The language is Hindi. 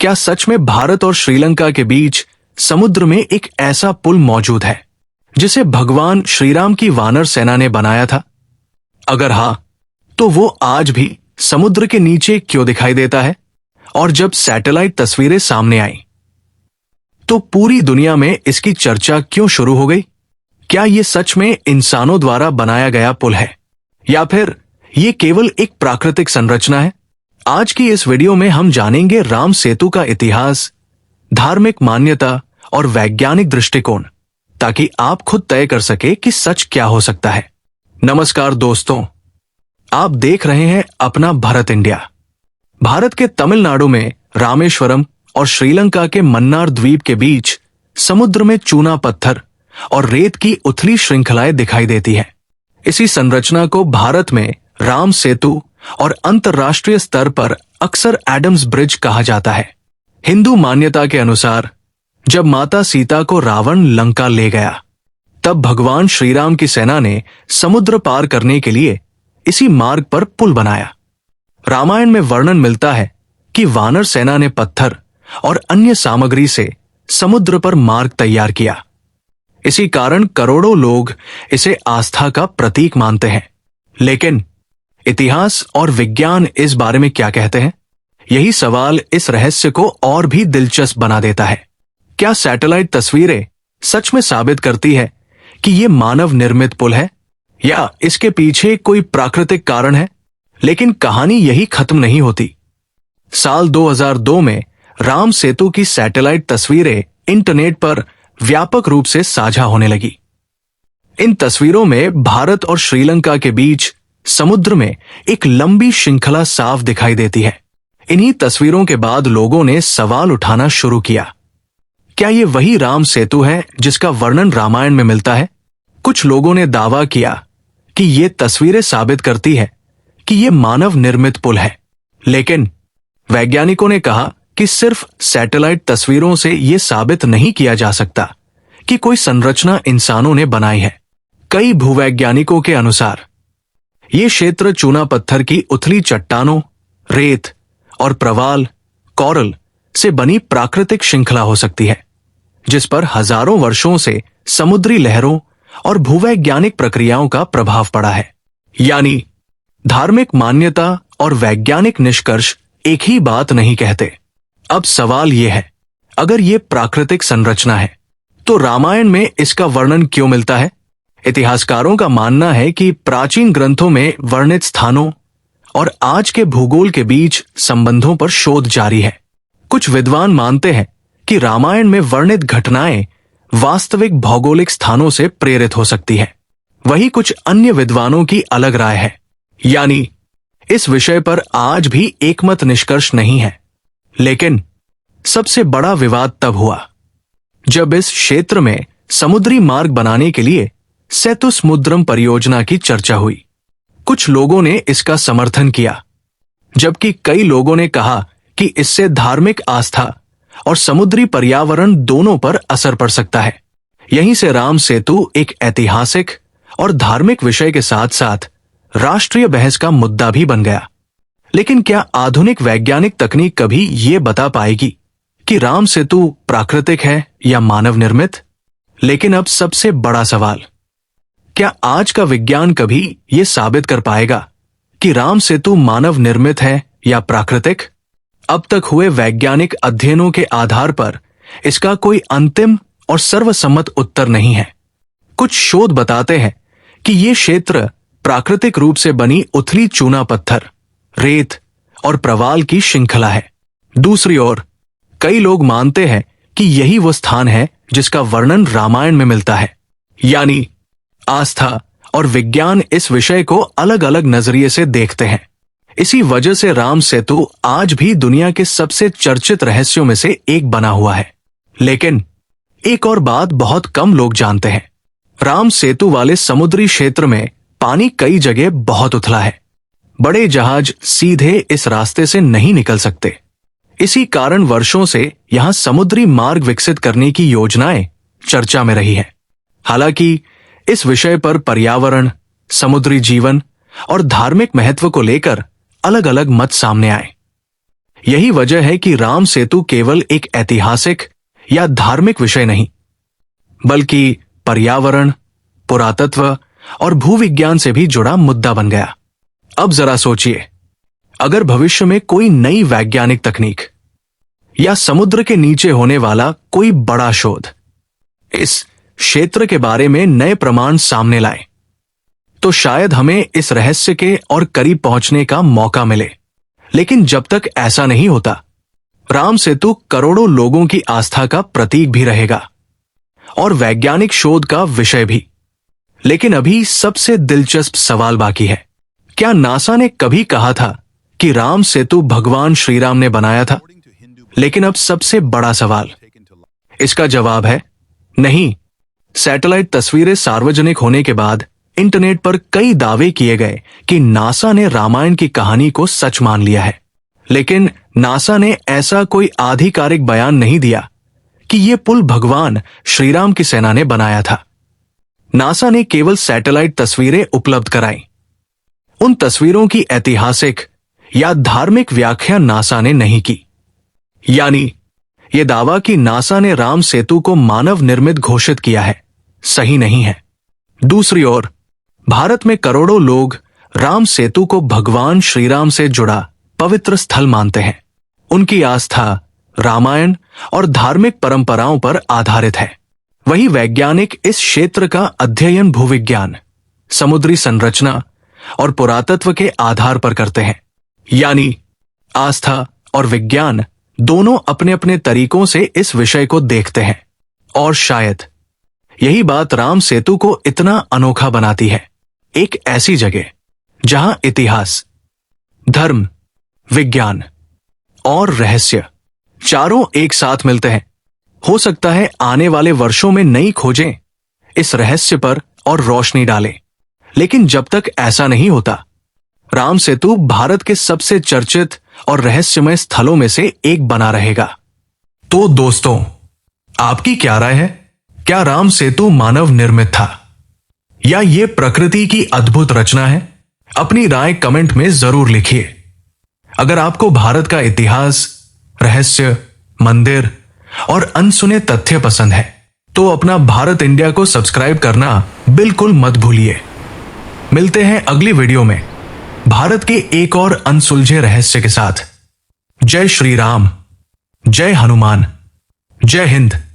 क्या सच में भारत और श्रीलंका के बीच समुद्र में एक ऐसा पुल मौजूद है जिसे भगवान श्रीराम की वानर सेना ने बनाया था? अगर हाँ, तो वो आज भी समुद्र के नीचे क्यों दिखाई देता है? और जब सैटेलाइट तस्वीरें सामने आई तो पूरी दुनिया में इसकी चर्चा क्यों शुरू हो गई? क्या ये सच में इंसानों द्वारा बनाया गया पुल है या फिर ये केवल एक प्राकृतिक संरचना है? आज की इस वीडियो में हम जानेंगे राम सेतु का इतिहास, धार्मिक मान्यता और वैज्ञानिक दृष्टिकोण, ताकि आप खुद तय कर सके कि सच क्या हो सकता है। नमस्कार दोस्तों, आप देख रहे हैं अपना भारत इंडिया। भारत के तमिलनाडु में रामेश्वरम और श्रीलंका के मन्नार द्वीप के बीच समुद्र में चूना पत्थर और रेत की उथली श्रृंखलाएं दिखाई देती है। इसी संरचना को भारत में राम सेतु और अंतर्राष्ट्रीय स्तर पर अक्सर एडम्स ब्रिज कहा जाता है। हिंदू मान्यता के अनुसार जब माता सीता को रावण लंका ले गया, तब भगवान श्रीराम की सेना ने समुद्र पार करने के लिए इसी मार्ग पर पुल बनाया। रामायण में वर्णन मिलता है कि वानर सेना ने पत्थर और अन्य सामग्री से समुद्र पर मार्ग तैयार किया। इसी कारण करोड़ों लोग इसे आस्था का प्रतीक मानते हैं। लेकिन इतिहास और विज्ञान इस बारे में क्या कहते हैं? यही सवाल इस रहस्य को और भी दिलचस्प बना देता है। क्या सैटेलाइट तस्वीरें सच में साबित करती है कि यह मानव निर्मित पुल है या इसके पीछे कोई प्राकृतिक कारण है? लेकिन कहानी यही खत्म नहीं होती। साल 2002 में राम सेतु की सैटेलाइट तस्वीरें इंटरनेट पर व्यापक रूप से साझा होने लगी। इन तस्वीरों में भारत और श्रीलंका के बीच समुद्र में एक लंबी श्रृंखला साफ दिखाई देती है। इन्हीं तस्वीरों के बाद लोगों ने सवाल उठाना शुरू किया, क्या ये वही राम सेतु है जिसका वर्णन रामायण में मिलता है? कुछ लोगों ने दावा किया कि ये तस्वीरें साबित करती है कि ये मानव निर्मित पुल है। लेकिन वैज्ञानिकों ने कहा कि सिर्फ सैटेलाइट तस्वीरों से यह साबित नहीं किया जा सकता कि कोई संरचना इंसानों ने बनाई है। कई भूवैज्ञानिकों के अनुसार ये क्षेत्र चूना पत्थर की उथली चट्टानों, रेत और प्रवाल, कोरल से बनी प्राकृतिक श्रृंखला हो सकती है, जिस पर हजारों वर्षों से समुद्री लहरों और भूवैज्ञानिक प्रक्रियाओं का प्रभाव पड़ा है। यानी धार्मिक मान्यता और वैज्ञानिक निष्कर्ष एक ही बात नहीं कहते। अब सवाल यह है, अगर यह प्राकृतिक संरचना है तो रामायण में इसका वर्णन क्यों मिलता है? इतिहासकारों का मानना है कि प्राचीन ग्रंथों में वर्णित स्थानों और आज के भूगोल के बीच संबंधों पर शोध जारी है। कुछ विद्वान मानते हैं कि रामायण में वर्णित घटनाएं वास्तविक भौगोलिक स्थानों से प्रेरित हो सकती है। वहीं कुछ अन्य विद्वानों की अलग राय है। यानी इस विषय पर आज भी एकमत निष्कर्ष नहीं है। लेकिन सबसे बड़ा विवाद तब हुआ जब इस क्षेत्र में समुद्री मार्ग बनाने के लिए सेतु समुद्रम परियोजना की चर्चा हुई। कुछ लोगों ने इसका समर्थन किया, जबकि कई लोगों ने कहा कि इससे धार्मिक आस्था और समुद्री पर्यावरण दोनों पर असर पड़ सकता है। यहीं से राम सेतु एक ऐतिहासिक और धार्मिक विषय के साथ साथ राष्ट्रीय बहस का मुद्दा भी बन गया। लेकिन क्या आधुनिक वैज्ञानिक तकनीक कभी ये बता पाएगी कि राम सेतु प्राकृतिक है या मानव निर्मित? लेकिन अब सबसे बड़ा सवाल, क्या आज का विज्ञान कभी ये साबित कर पाएगा कि राम सेतु मानव निर्मित है या प्राकृतिक? अब तक हुए वैज्ञानिक अध्ययनों के आधार पर इसका कोई अंतिम और सर्वसम्मत उत्तर नहीं है। कुछ शोध बताते हैं कि ये क्षेत्र प्राकृतिक रूप से बनी उथली चूना पत्थर, रेत और प्रवाल की श्रृंखला है। दूसरी ओर कई लोग मानते हैं कि यही वो स्थान है जिसका वर्णन रामायण में मिलता है। यानी आस्था और विज्ञान इस विषय को अलग अलग नजरिए से देखते हैं। इसी वजह से राम सेतु आज भी दुनिया के सबसे चर्चित रहस्यों में से एक बना हुआ है। लेकिन एक और बात बहुत कम लोग जानते हैं, राम सेतु वाले समुद्री क्षेत्र में पानी कई जगह बहुत उथला है। बड़े जहाज सीधे इस रास्ते से नहीं निकल सकते। इसी कारण वर्षों से यहां समुद्री मार्ग विकसित करने की योजनाएं चर्चा में रही है। हालांकि इस विषय पर पर्यावरण, समुद्री जीवन और धार्मिक महत्व को लेकर अलग अलग मत सामने आए। यही वजह है कि राम सेतु केवल एक ऐतिहासिक या धार्मिक विषय नहीं, बल्कि पर्यावरण, पुरातत्व और भूविज्ञान से भी जुड़ा मुद्दा बन गया। अब जरा सोचिए, अगर भविष्य में कोई नई वैज्ञानिक तकनीक या समुद्र के नीचे होने वाला कोई बड़ा शोध इस क्षेत्र के बारे में नए प्रमाण सामने लाए, तो शायद हमें इस रहस्य के और करीब पहुंचने का मौका मिले। लेकिन जब तक ऐसा नहीं होता, राम सेतु करोड़ों लोगों की आस्था का प्रतीक भी रहेगा और वैज्ञानिक शोध का विषय भी। लेकिन अभी सबसे दिलचस्प सवाल बाकी है। क्या नासा ने कभी कहा था कि राम सेतु भगवान श्रीराम ने बनाया था? लेकिन अब सबसे बड़ा सवाल, इसका जवाब है नहीं। सैटेलाइट तस्वीरें सार्वजनिक होने के बाद इंटरनेट पर कई दावे किए गए कि नासा ने रामायण की कहानी को सच मान लिया है। लेकिन नासा ने ऐसा कोई आधिकारिक बयान नहीं दिया कि यह पुल भगवान श्रीराम की सेना ने बनाया था। नासा ने केवल सैटेलाइट तस्वीरें उपलब्ध कराई। उन तस्वीरों की ऐतिहासिक या धार्मिक व्याख्या नासा ने नहीं की। यानी यह दावा कि नासा ने राम सेतु को मानव निर्मित घोषित किया है, सही नहीं है। दूसरी ओर, भारत में करोड़ों लोग राम सेतु को भगवान श्रीराम से जुड़ा पवित्र स्थल मानते हैं। उनकी आस्था रामायण और धार्मिक परंपराओं पर आधारित है। वही वैज्ञानिक इस क्षेत्र का अध्ययन भूविज्ञान, समुद्री संरचना और पुरातत्व के आधार पर करते हैं। यानी आस्था और विज्ञान दोनों अपने अपने तरीकों से इस विषय को देखते हैं। और शायद यही बात राम सेतु को इतना अनोखा बनाती है। एक ऐसी जगह जहां इतिहास, धर्म, विज्ञान और रहस्य चारों एक साथ मिलते हैं। हो सकता है आने वाले वर्षों में नई खोजें इस रहस्य पर और रोशनी डालें। लेकिन जब तक ऐसा नहीं होता, राम सेतु भारत के सबसे चर्चित और रहस्यमय स्थलों में से एक बना रहेगा। तो दोस्तों, आपकी क्या राय है? क्या राम सेतु मानव निर्मित था या ये प्रकृति की अद्भुत रचना है? अपनी राय कमेंट में जरूर लिखिए। अगर आपको भारत का इतिहास, रहस्य, मंदिर और अनसुने तथ्य पसंद है, तो अपना भारत इंडिया को सब्सक्राइब करना बिल्कुल मत भूलिए। मिलते हैं अगली वीडियो में भारत के एक और अनसुलझे रहस्य के साथ। जय श्री राम, जय हनुमान, जय हिंद।